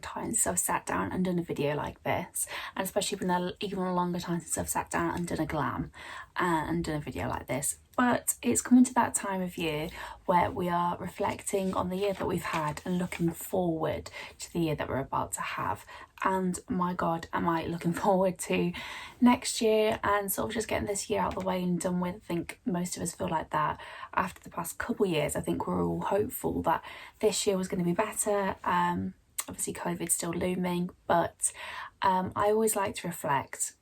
time since I've sat down and done a video like this, and especially been even a longer time since I've sat down and done a glam and done a video like this. But it's coming to that time of year where we are reflecting on the year that we've had and looking forward to the year that we're about to have. And my God, am I looking forward to next year and sort of just getting this year out of the way and done with. I think most of us feel like that after the past couple of years. I think we're all hopeful that this year was going to be better. Obviously COVID's still looming, but I always like to reflect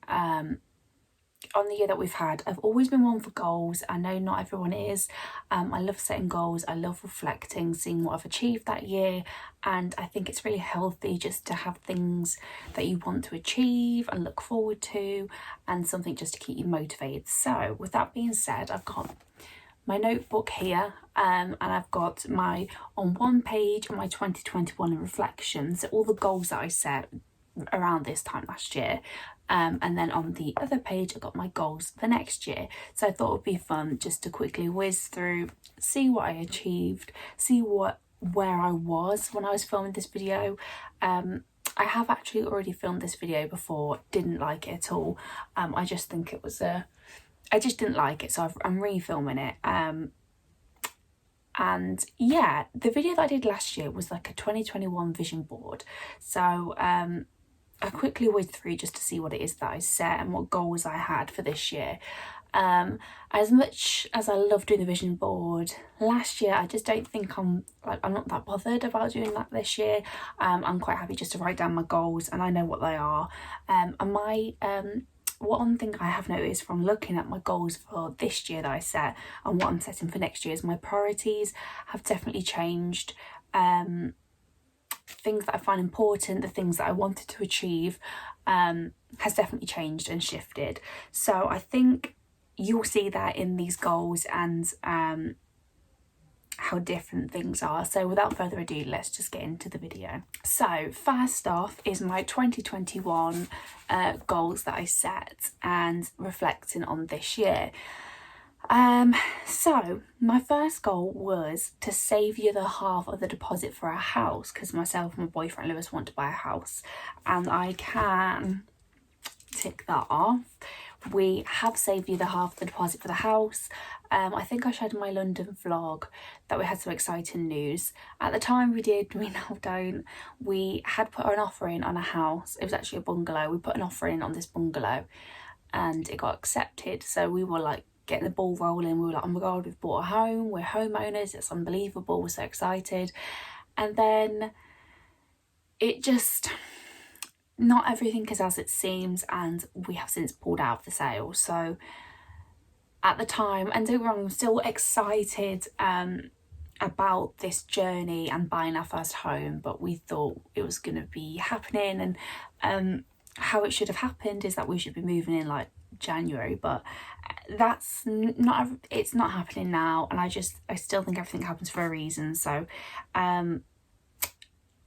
on the year that we've had. I've always been one for goals. I know not everyone is. I love setting goals. I love reflecting, seeing what I've achieved that year. And I think it's really healthy just to have things that you want to achieve and look forward to, and something just to keep you motivated. So with that being said, I've got my notebook here, and I've got on one page my 2021 reflections, all the goals that I set around this time last year, and then on the other page I got my goals for next year. So I thought it would be fun just to quickly whiz through, see what I achieved, see where I was when I was filming this video. I have actually already filmed this video before, didn't like it at all. I just think it was I just didn't like it, so I'm refilming it. And yeah, the video that I did last year was like a 2021 vision board. So I quickly whizzed through just to see what it is that I set and what goals I had for this year. As much as I love doing the vision board last year, I just don't think I'm not that bothered about doing that this year. I'm quite happy just to write down my goals, and I know what they are. And one thing I have noticed from looking at my goals for this year that I set and what I'm setting for next year is my priorities have definitely changed. Things that I find important, the things that I wanted to achieve, has definitely changed and shifted. So I think you'll see that in these goals and how different things are. So without further ado, let's just get into the video. So first off is my 2021 goals that I set and reflecting on this year. So my first goal was to save you the half of the deposit for a house, because myself and my boyfriend Lewis want to buy a house, and I can tick that off. We have saved you the half of the deposit for the house. I think I shared in my London vlog that we had some exciting news. At the time we now don't. We had put an offer in on a house. It was actually a bungalow. We put an offer in on this bungalow and it got accepted. So we were like getting the ball rolling. We were like, oh my God, we've bought a home. We're homeowners. It's unbelievable. We're so excited. And then it just... not everything is as it seems, and we have since pulled out of the sale. So at the time, and don't get me wrong, I'm still excited about this journey and buying our first home, but we thought it was going to be happening, and how it should have happened is that we should be moving in like January, but that's not, it's not happening now, and I still think everything happens for a reason. So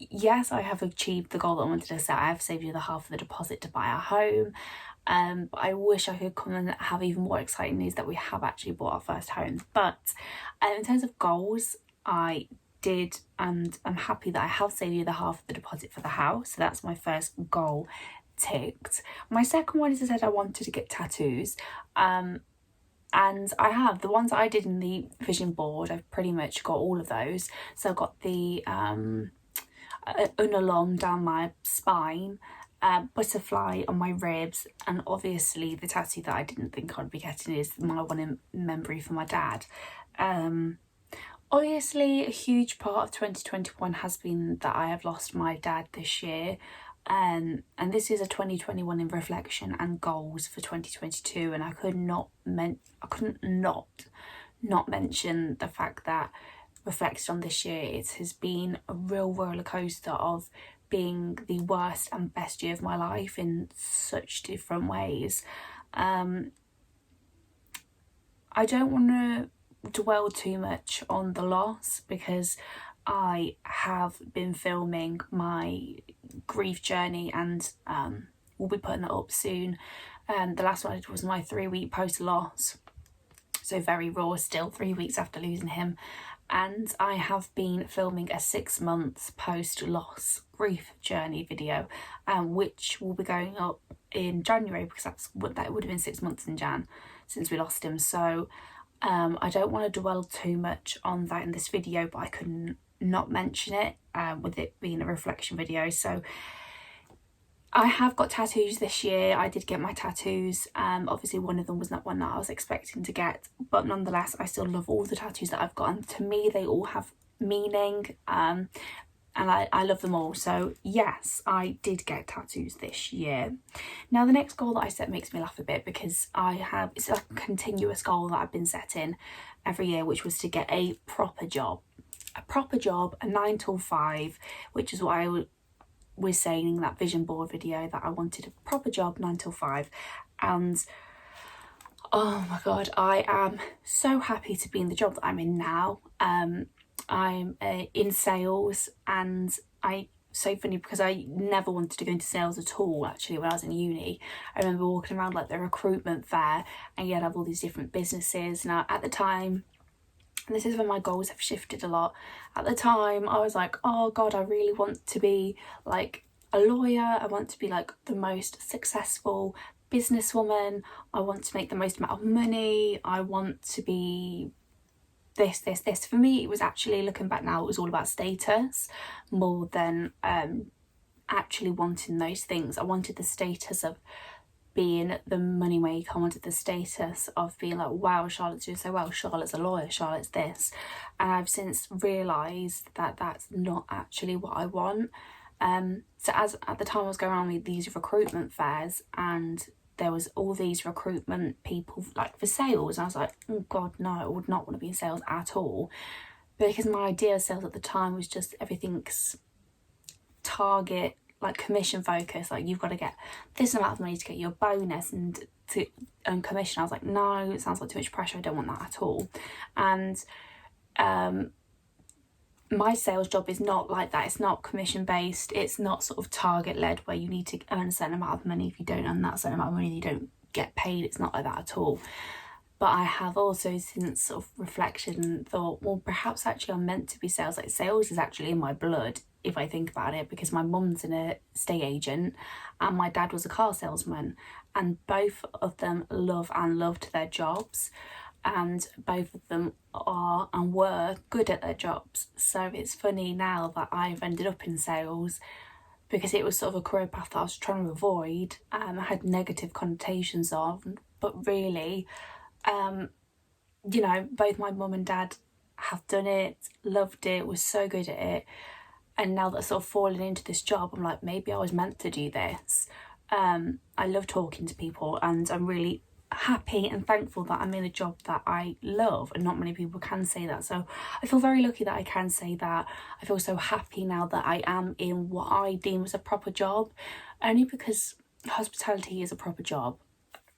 yes, I have achieved the goal that I wanted to set. I have saved you the half of the deposit to buy our home. But I wish I could come and have even more exciting news that we have actually bought our first home. But in terms of goals, I did, and I'm happy that I have saved you the half of the deposit for the house. So that's my first goal ticked. My second one is I said I wanted to get tattoos. And I have. The ones that I did in the vision board, I've pretty much got all of those. So I've got the unalong down my spine, butterfly on my ribs, and obviously the tattoo that I didn't think I'd be getting is my one in memory for my dad. Obviously a huge part of 2021 has been that I have lost my dad this year, and this is a 2021 in reflection and goals for 2022, and I couldn't not mention the fact that reflected on this year, it has been a real roller coaster of being the worst and best year of my life in such different ways. I don't want to dwell too much on the loss because I have been filming my grief journey and we'll be putting that up soon. The last one I did was my 3-week post-loss, so very raw still, 3 weeks after losing him. and I have been filming a 6 months post-loss grief journey video, which will be going up in January, because that would have been 6 months in Jan since we lost him. So I don't want to dwell too much on that in this video, but I couldn't not mention it with it being a reflection video. So I have got tattoos this year. I did get my tattoos. Obviously one of them was not one that I was expecting to get, but nonetheless I still love all the tattoos that I've got, and to me they all have meaning, and I love them all. So yes, I did get tattoos this year. Now the next goal that I set makes me laugh a bit, because it's a continuous goal that I've been setting every year, which was to get a proper job, a 9 till 5, which is what I was saying in that vision board video, that I wanted a proper job 9 till 5. And oh my god, I am so happy to be in the job that I'm in now. I'm in sales, and so funny because I never wanted to go into sales at all actually when I was in uni. I remember walking around like the recruitment fair, and you'd have all these different businesses. Now at the time, and this is when my goals have shifted a lot, at the time I was like, oh god, I really want to be like a lawyer, I want to be like the most successful businesswoman, I want to make the most amount of money, I want to be this. For me, it was actually, looking back now, it was all about status more than actually wanting those things. I wanted the status of being the money maker. I wanted the status of being like, wow, Charlotte's doing so well, Charlotte's a lawyer, Charlotte's this. And I've since realised that that's not actually what I want. So as at the time I was going around with these recruitment fairs, and there was all these recruitment people like for sales, and I was like, oh god, no, I would not want to be in sales at all, because my idea of sales at the time was just everything's target, like commission focus, like you've got to get this amount of money to get your bonus and to earn commission. I was like, no, it sounds like too much pressure, I don't want that at all. And my sales job is not like that. It's not commission based, it's not sort of target led where you need to earn a certain amount of money. If you don't earn that certain amount of money, you don't get paid. It's not like that at all. But I have also since sort of reflected and thought, well, perhaps actually I'm meant to be sales. Like sales is actually in my blood if I think about it, because my mum's an estate agent and my dad was a car salesman, and both of them loved their jobs, and both of them are and were good at their jobs. So it's funny now that I've ended up in sales, because it was sort of a career path that I was trying to avoid, I had negative connotations of, but really you know, both my mum and dad have done it, loved it, was so good at it, and now that I've sort of fallen into this job, I'm like, maybe I was meant to do this. I love talking to people, and I'm really happy and thankful that I'm in a job that I love, and not many people can say that. So I feel very lucky that I can say that. I feel so happy now that I am in what I deem as a proper job, only because hospitality is a proper job.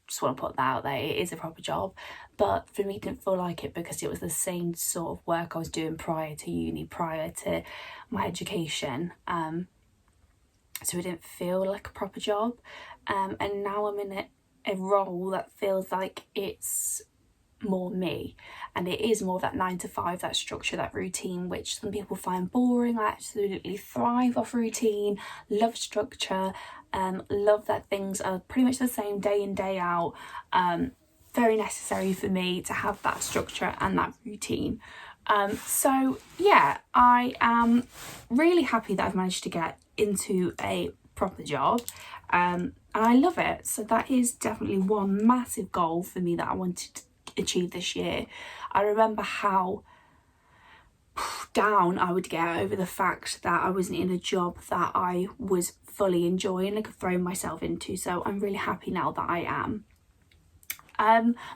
Just want to put that out there, it is a proper job, but for me it didn't feel like it, because it was the same sort of work I was doing prior to uni, prior to my education, so it didn't feel like a proper job, and now I'm in a role that feels like it's more me, and it is more that 9 to 5, that structure, that routine, which some people find boring. I absolutely thrive off routine, love structure, love that things are pretty much the same day in, day out. Very necessary for me to have that structure and that routine. So yeah, I am really happy that I've managed to get into a proper job, and I love it. So that is definitely one massive goal for me that I wanted to achieve this year. I remember how down I would get over the fact that I wasn't in a job that I was fully enjoying and could throw myself into, so I'm really happy now that I am.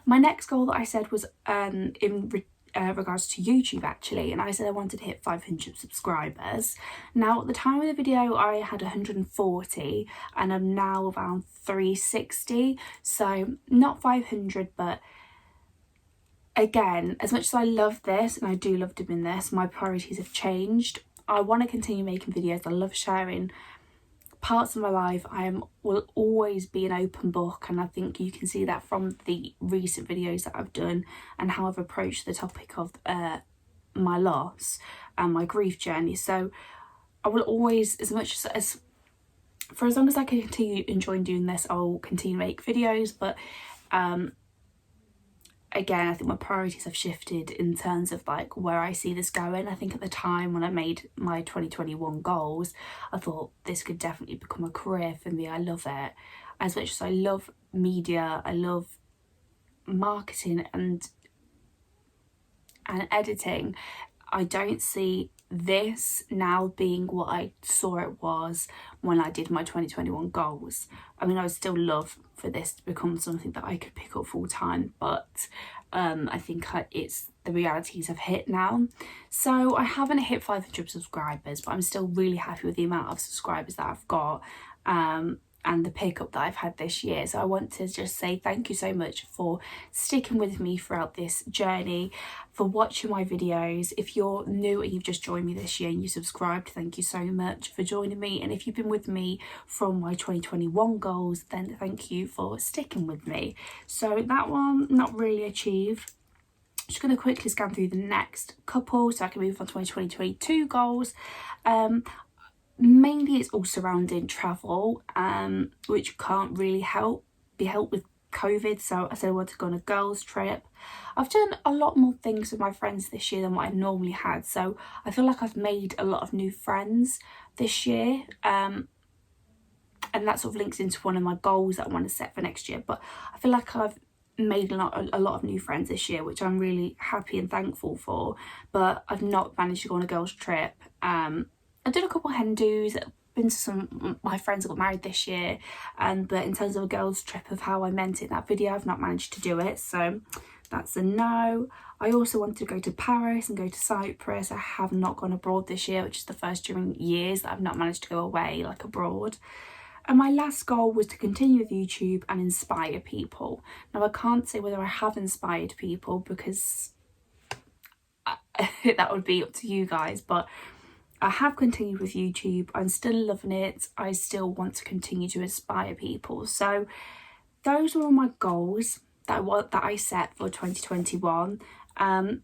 My next goal that I said was in regards to YouTube actually, and I said I wanted to hit 500 subscribers. Now at the time of the video I had 140 and I'm now around 360, so not 500, but again, as much as I love this, and I do love doing this, my priorities have changed. I want to continue making videos. I love sharing parts of my life. Will always be an open book, and I think you can see that from the recent videos that I've done and how I've approached the topic of my loss and my grief journey. So I will always, for as long as I can continue enjoying doing this, I will continue to make videos. But again, I think my priorities have shifted in terms of like where I see this going. I think at the time when I made my 2021 goals, I thought this could definitely become a career for me. I love it. As much as I love media, I love marketing and editing, I don't see this now being what I saw it was when I did my 2021 goals. I mean, I would still love for this to become something that I could pick up full time, but I think it's the realities have hit now. So I haven't hit 500 subscribers, but I'm still really happy with the amount of subscribers that I've got, and the pickup that I've had this year. So I want to just say thank you so much for sticking with me throughout this journey, for watching my videos. If you're new and you've just joined me this year and you subscribed, thank you so much for joining me. And if you've been with me from my 2021 goals, then thank you for sticking with me. So that one, not really achieved. Just going to quickly scan through the next couple so I can move on to my 2022 goals. Mainly it's all surrounding travel, which can't really be helped with COVID. So I said I wanted to go on a girls trip. I've done a lot more things with my friends this year than what I normally had, so I feel like I've made a lot of new friends this year, and that sort of links into one of my goals that I want to set for next year. But I feel like I've made a lot of new friends this year, which I'm really happy and thankful for. But I've not managed to go on a girls trip. I did a couple of hen dos, been to some, my friends got married this year, but in terms of a girls trip of how I meant it in that video, I've not managed to do it, so that's a no. I also wanted to go to Paris and go to Cyprus. I have not gone abroad this year, which is the first during years that I've not managed to go away like abroad. And my last goal was to continue with YouTube and inspire people. Now I can't say whether I have inspired people because that would be up to you guys, but I have continued with YouTube. I'm still loving it. I still want to continue to inspire people. So those were all my goals that I set for 2021. And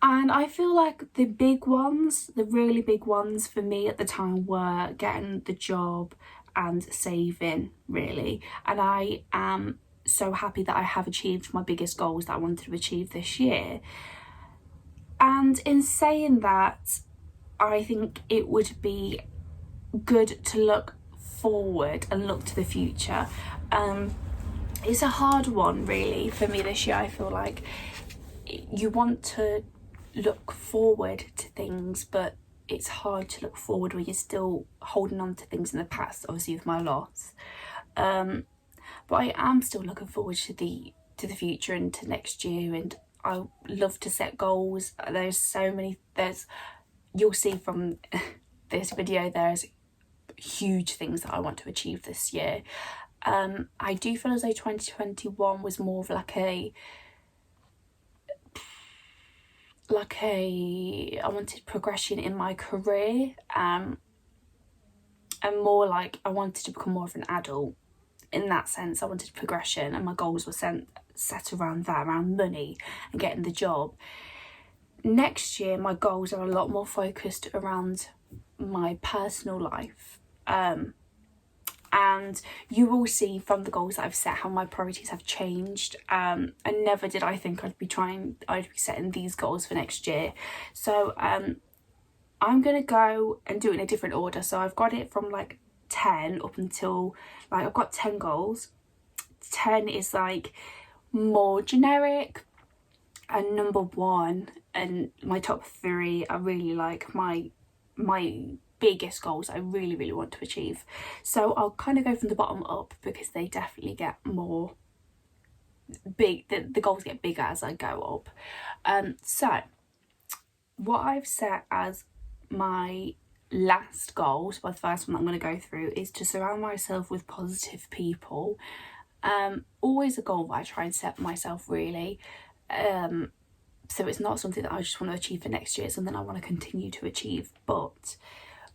I feel like the big ones, the really big ones for me at the time, were getting the job and saving, really. And I am so happy that I have achieved my biggest goals that I wanted to achieve this year. And in saying that, I think it would be good to look forward and look to the future. It's a hard one really for me this year. I feel like you want to look forward to things, but it's hard to look forward when you're still holding on to things in the past, obviously with my loss. But I am still looking forward to the future and to next year, and I love to set goals. You'll see from this video, there's huge things that I want to achieve this year. I do feel as though 2021 was more of I wanted progression in my career, and more like I wanted to become more of an adult. In that sense, I wanted progression, and my goals were set around that, around money and getting the job. Next year, my goals are a lot more focused around my personal life. And you will see from the goals that I've set how my priorities have changed. And never did I think I'd be setting these goals for next year. So I'm going to go and do it in a different order. So I've got it from 10 up until, I've got 10 goals. 10 is more generic, and number 1 and my top 3 are really my biggest goals I really, really want to achieve. So I'll kind of go from the bottom up because they definitely get more big, the goals get bigger as I go up. So what I've set as my last goal, so the first one that I'm going to go through, is to surround myself with positive people. Always a goal that I try and set myself, really. So it's not something that I just want to achieve for next year, it's something I want to continue to achieve. But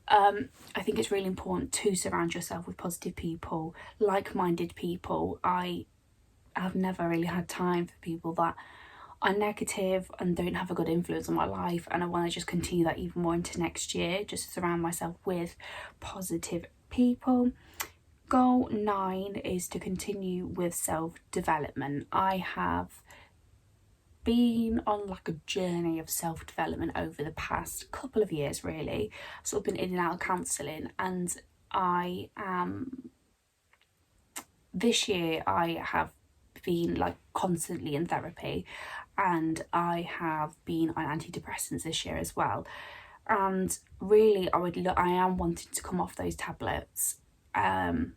I think it's really important to surround yourself with positive people, like-minded people. I have never really had time for people that are negative and don't have a good influence on my life, and I want to just continue that even more into next year, just to surround myself with positive people. Goal 9 is to continue with self-development. I have been on like a journey of self-development over the past couple of years, really. I've sort of been in and out of counselling, and I am this year I have been like constantly in therapy, and I have been on antidepressants this year as well. And really I am wanting to come off those tablets and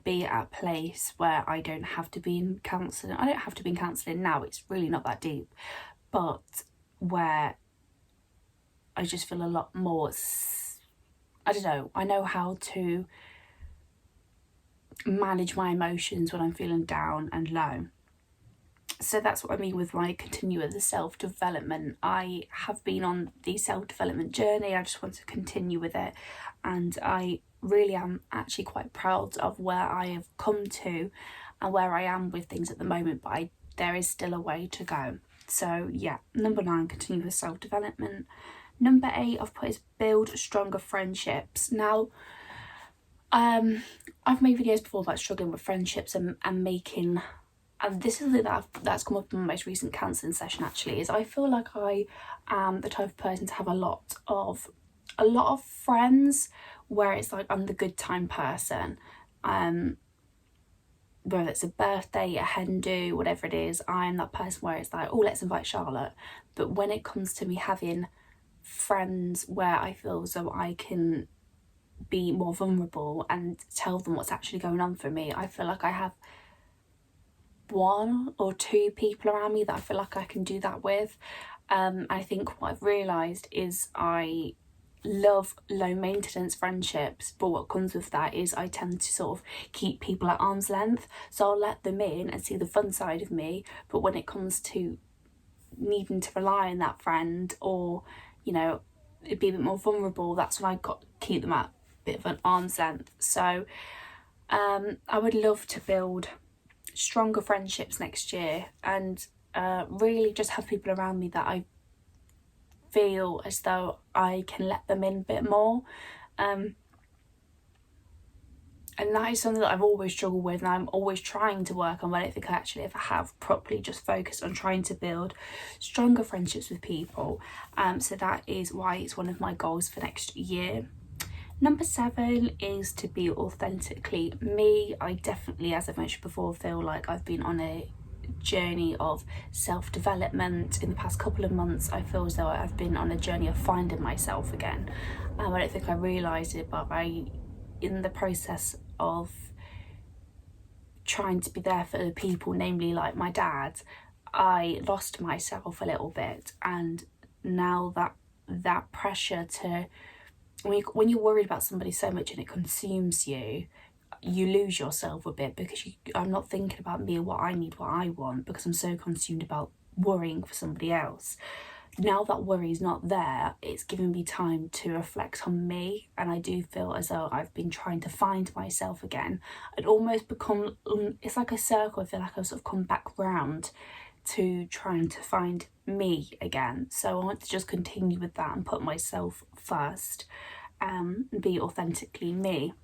be at a place where I don't have to be in counselling. I don't have to be in counselling now, it's really not that deep, but where I just feel a lot more, I don't know, I know how to manage my emotions when I'm feeling down and low. So that's what I mean with my continue the self-development. I have been on the self-development journey. I just want to continue with it, and I really am actually quite proud of where I have come to and where I am with things at the moment, but there is still a way to go. So yeah, number 9, continue with self-development. Number 8 I've put is build stronger friendships. Now I've made videos before about struggling with friendships and making, and this is something that's come up in my most recent counselling session actually, is I feel like I am the type of person to have a lot of friends where it's like I'm the good time person. Whether it's a birthday, a hen do, whatever it is, I'm that person where it's like, oh, let's invite Charlotte. But when it comes to me having friends where I feel as though I can be more vulnerable and tell them what's actually going on for me, I feel like I have 1 or 2 people around me that I feel like I can do that with. I think what I've realised is I love low maintenance friendships, but what comes with that is I tend to sort of keep people at arm's length. So I'll let them in and see the fun side of me, but when it comes to needing to rely on that friend, or you know, it'd be a bit more vulnerable, that's when I got to keep them at a bit of an arm's length. So I would love to build stronger friendships next year, and really just have people around me that I feel as though I can let them in a bit more. And that is something that I've always struggled with, and I'm always trying to work on, but I don't think I actually ever have properly just focused on trying to build stronger friendships with people. So that is why it's one of my goals for next year. Number 7 is to be authentically me. I definitely, as I've mentioned before, feel like I've been on a journey of self-development in the past couple of months. I feel as though I've been on a journey of finding myself again. I don't think I realised it, but in the process of trying to be there for the people, namely like my dad, I lost myself a little bit. And now that pressure to, when you're worried about somebody so much and it consumes you, you lose yourself a bit, because I'm not thinking about me, what I need, what I want, because I'm so consumed about worrying for somebody else. Now that worry is not there, it's given me time to reflect on me, and I do feel as though I've been trying to find myself again. I'd almost become, it's like a circle. I feel like I've sort of come back round to trying to find me again. So I want to just continue with that and put myself first, and be authentically me,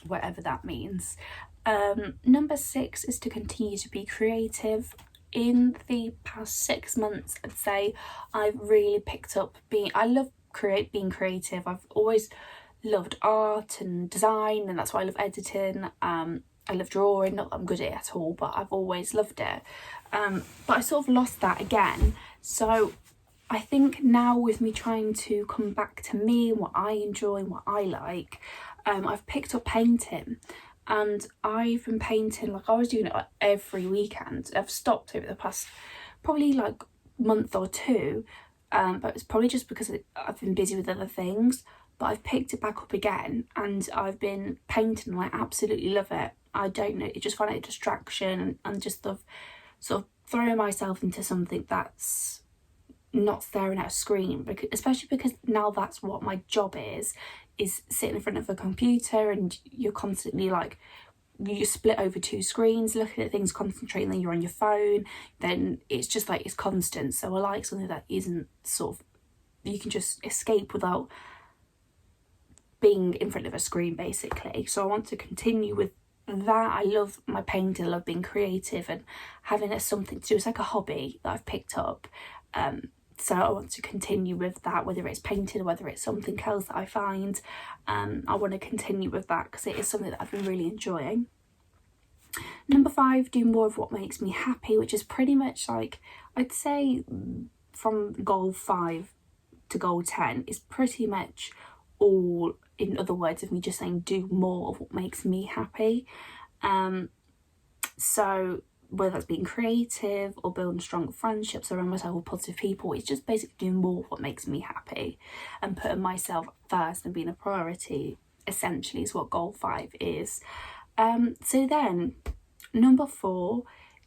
whatever that means. Number 6 is to continue to be creative. In the past 6 months, I'd say I've really picked up I love being creative. I've always loved art and design, and that's why I love editing. I love drawing, not that I'm good at it at all, but I've always loved it. But I sort of lost that again. So I think now, with me trying to come back to me and what I enjoy and what I like, I've picked up painting. And I've been painting, like I was doing it like every weekend. I've stopped over the past probably like month or 2, but it's probably just because I've been busy with other things. But I've picked it back up again, and I've been painting, and I absolutely love it. I don't know, I just find it a distraction, and just sort of throwing myself into something that's not staring at a screen, especially because now that's what my job is sitting in front of a computer, and you're constantly like you just split over 2 screens, looking at things, concentrating, then you're on your phone, then it's just like it's constant. So I like something that isn't sort of, you can just escape without being in front of a screen basically. So I want to continue with that. I love my painting, I love being creative and having it something to do. It's like a hobby that I've picked up. So I want to continue with that, whether it's painting or whether it's something else that I find. I want to continue with that because it is something that I've been really enjoying. Number 5, do more of what makes me happy, which is pretty much like, I'd say from goal 5 to goal 10 is pretty much all, in other words, of me just saying do more of what makes me happy. So whether that's being creative or building strong friendships around myself with positive people, it's just basically doing more of what makes me happy and putting myself first and being a priority, essentially, is what goal 5 is. So then number 4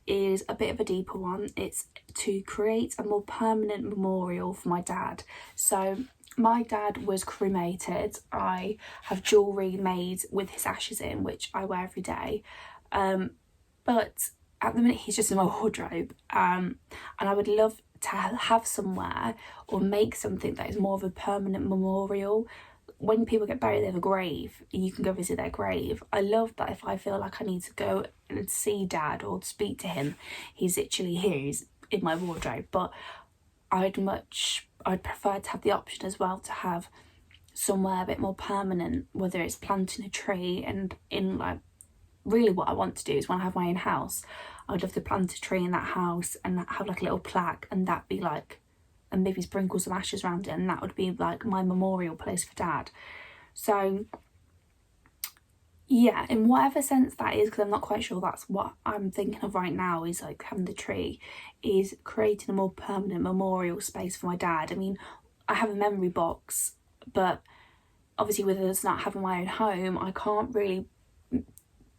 is a bit of a deeper one. It's to create a more permanent memorial for my dad. So my dad was cremated. I have jewellery made with his ashes in, which I wear every day. But at the minute he's just in my wardrobe. And I would love to have somewhere or make something that is more of a permanent memorial. When people get buried, they have a grave, and you can go visit their grave. I love that if I feel like I need to go and see Dad or speak to him, he's literally here, he's in my wardrobe. But I'd prefer to have the option as well to have somewhere a bit more permanent, whether it's planting a tree. And in like, really what I want to do is when I have my own house, I'd love to plant a tree in that house and have like a little plaque, and that be like, and maybe sprinkle some ashes around it, and that would be like my memorial place for Dad. So yeah, in whatever sense that is, because I'm not quite sure that's what I'm thinking of right now, is like having the tree, is creating a more permanent memorial space for my dad. I mean, I have a memory box, but obviously with us not having my own home, I can't really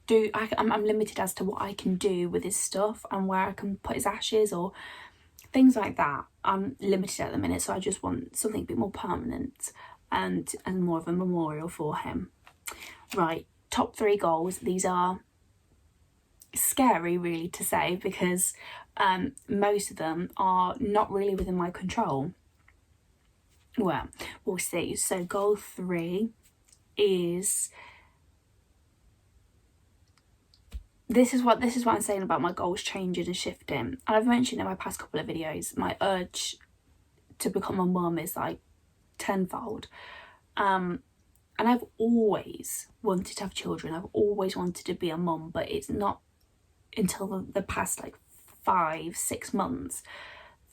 do, I'm limited as to what I can do with his stuff and where I can put his ashes or things like that. I'm limited at the minute, so I just want something a bit more permanent and more of a memorial for him. Right, top 3 goals. These are scary really to say because most of them are not really within my control. Well, we'll see. So goal 3 is, this is what I'm saying about my goals changing and shifting. And I've mentioned in my past couple of videos, my urge to become a mum is like tenfold. And I've always wanted to have children. I've always wanted to be a mum, but it's not until the past like 5-6 months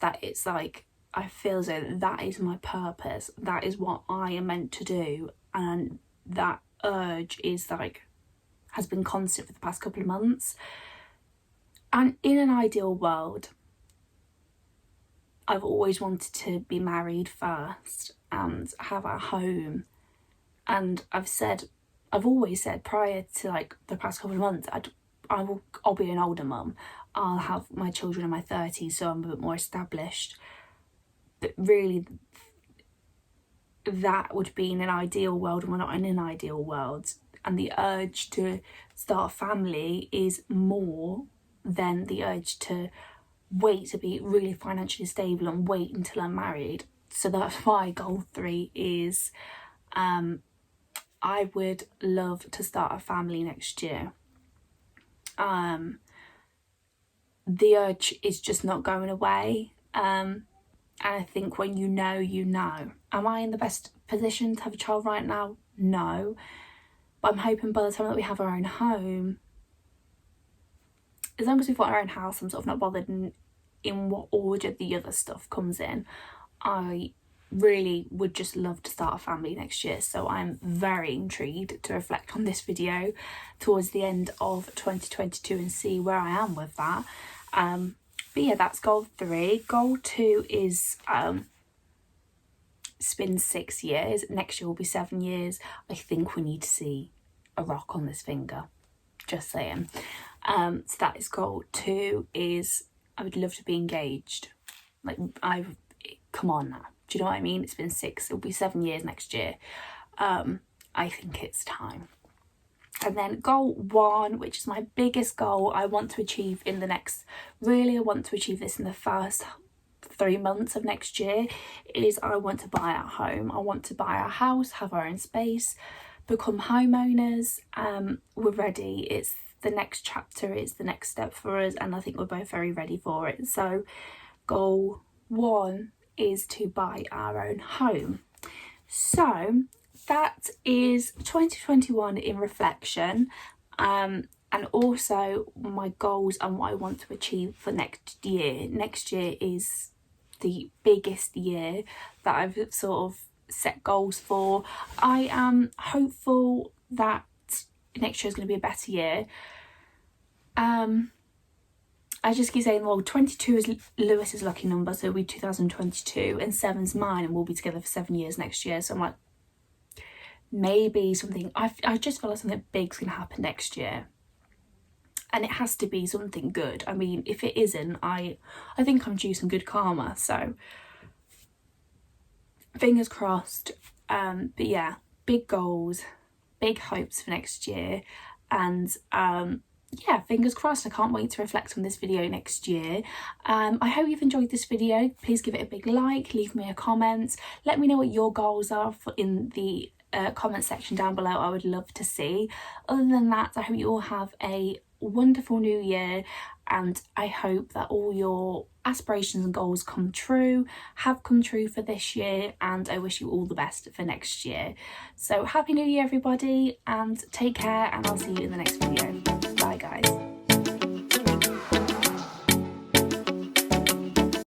that it's like, I feel as though that is my purpose. That is what I am meant to do. And that urge is like, has been constant for the past couple of months. And in an ideal world, I've always wanted to be married first and have a home. And I've always said prior to like the past couple of months, I'll be an older mum. I'll have my children in my 30s, so I'm a bit more established. But really, that would be in an ideal world, and we're not in an ideal world. And the urge to start a family is more than the urge to wait to be really financially stable and wait until I'm married. So that's why goal 3 is I would love to start a family next year. The urge is just not going away. And I think when you know, you know. Am I in the best position to have a child right now? No. But I'm hoping by the time that we have our own home, as long as we've got our own house, I'm sort of not bothered in what order the other stuff comes in. I really would just love to start a family next year. So I'm very intrigued to reflect on this video towards the end of 2022 and see where I am with that. But yeah, that's goal 3. Goal 2 is it's been 6 years. Next year will be 7 years. I think we need to see a rock on this finger. Just saying. So that is goal 2, is I would love to be engaged. Like, come on now. Do you know what I mean? It's been 6, it'll be 7 years next year. I think it's time. And then goal 1, which is my biggest goal I want to achieve in the next, really I want to achieve this in the first 3 months of next year, is I want to buy a home. I want to buy a house, have our own space, become homeowners. We're ready. It's the next chapter, it's the next step for us, and I think we're both very ready for it. So goal 1 is to buy our own home. So that is 2021 in reflection, and also my goals and what I want to achieve for next year. Next year is the biggest year that I've sort of set goals for. I am hopeful that next year is going to be a better year. I just keep saying, well, 22 is Lewis's lucky number, so it'll be 2022, and 7's mine, and we'll be together for 7 years next year. So I'm like, maybe something, I just feel like something big's gonna happen next year, and it has to be something good. I mean, if it isn't, I think I'm due some good karma, so fingers crossed. But yeah, big goals, big hopes for next year, and yeah, fingers crossed. I can't wait to reflect on this video next year. I hope you've enjoyed this video. Please give it a big like, leave me a comment, let me know what your goals are in the comment section down below. I would love to see. Other than that, I hope you all have a wonderful new year, and I hope that all your aspirations and goals have come true for this year, and I wish you all the best for next year. So happy new year everybody, and take care, and I'll see you in the next video. Bye guys.